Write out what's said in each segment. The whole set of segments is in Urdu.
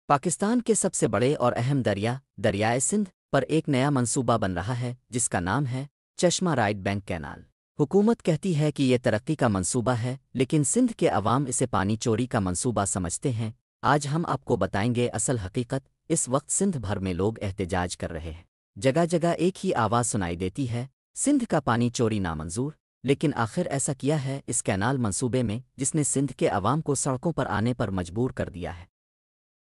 پاکستان کے سب سے بڑے اور اہم دریائے سندھ پر ایک نیا منصوبہ بن رہا ہے جس کا نام ہے چشمہ رائٹ بینک کینال۔ حکومت کہتی ہے کہ یہ ترقی کا منصوبہ ہے، لیکن سندھ کے عوام اسے پانی چوری کا منصوبہ سمجھتے ہیں۔ آج ہم آپ کو بتائیں گے اصل حقیقت۔ اس وقت سندھ بھر میں لوگ احتجاج کر رہے ہیں، جگہ جگہ ایک ہی آواز سنائی دیتی ہے: سندھ کا پانی چوری نامنظور۔ لیکن آخر ایسا کیا ہے اس کینال منصوبے میں جس نے سندھ کے عوام کو سڑکوں پر آنے پر مجبور کر دیا ہے؟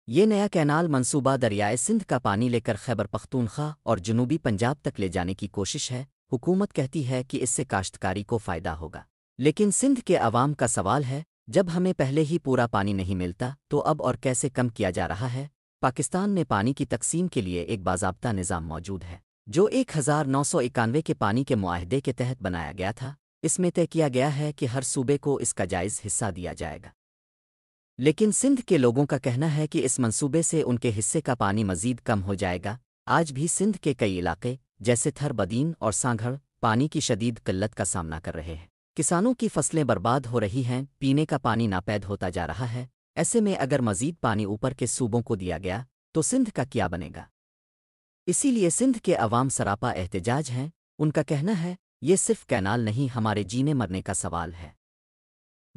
یہ نیا کینال منصوبہ دریائے سندھ کا پانی لے کر خیبر پختونخوا اور جنوبی پنجاب تک لے جانے کی کوشش ہے۔ حکومت کہتی ہے کہ اس سے کاشتکاری کو فائدہ ہوگا، لیکن سندھ کے عوام کا سوال ہے، جب ہمیں پہلے ہی پورا پانی نہیں ملتا تو اب اور کیسے کم کیا جا رہا ہے؟ پاکستان میں پانی کی تقسیم کے لیے ایک باضابطہ نظام موجود ہے جو 1991 کے پانی کے معاہدے کے تحت بنایا گیا تھا۔ اس میں طے کیا گیا ہے کہ ہر صوبے کو اس کا جائز حصہ دیا جائے گا، لیکن سندھ کے لوگوں کا کہنا ہے کہ اس منصوبے سے ان کے حصے کا پانی مزید کم ہو جائے گا۔ آج بھی سندھ کے کئی علاقے جیسے تھر بدین اور سانگھڑ پانی کی شدید قلت کا سامنا کر رہے ہیں۔ کسانوں کی فصلیں برباد ہو رہی ہیں، پینے کا پانی ناپید ہوتا جا رہا ہے۔ ایسے میں اگر مزید پانی اوپر کے صوبوں کو دیا گیا تو سندھ کا کیا بنے گا؟ اسی لیے سندھ کے عوام سراپا احتجاج ہیں۔ ان کا کہنا ہے یہ صرف کینال نہیں، ہمارے جینے مرنے کا سوال ہے۔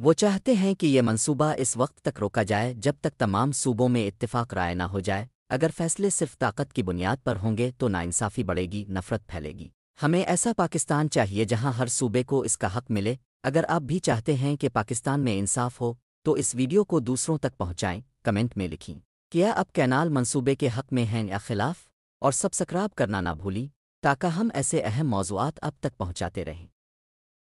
وہ چاہتے ہیں کہ یہ منصوبہ اس وقت تک روکا جائے جب تک تمام صوبوں میں اتفاق رائے نہ ہو جائے۔ اگر فیصلے صرف طاقت کی بنیاد پر ہوں گے تو ناانصافی بڑھے گی، نفرت پھیلے گی۔ ہمیں ایسا پاکستان چاہیے جہاں ہر صوبے کو اس کا حق ملے۔ اگر آپ بھی چاہتے ہیں کہ پاکستان میں انصاف ہو تو اس ویڈیو کو دوسروں تک پہنچائیں، کمنٹ میں لکھیں کیا آپ کینال منصوبے کے حق میں ہیں یا خلاف، اور سبسکرائب کرنا نہ بھولیں تاکہ ہم ایسے اہم موضوعات اب تک پہنچاتے رہیں۔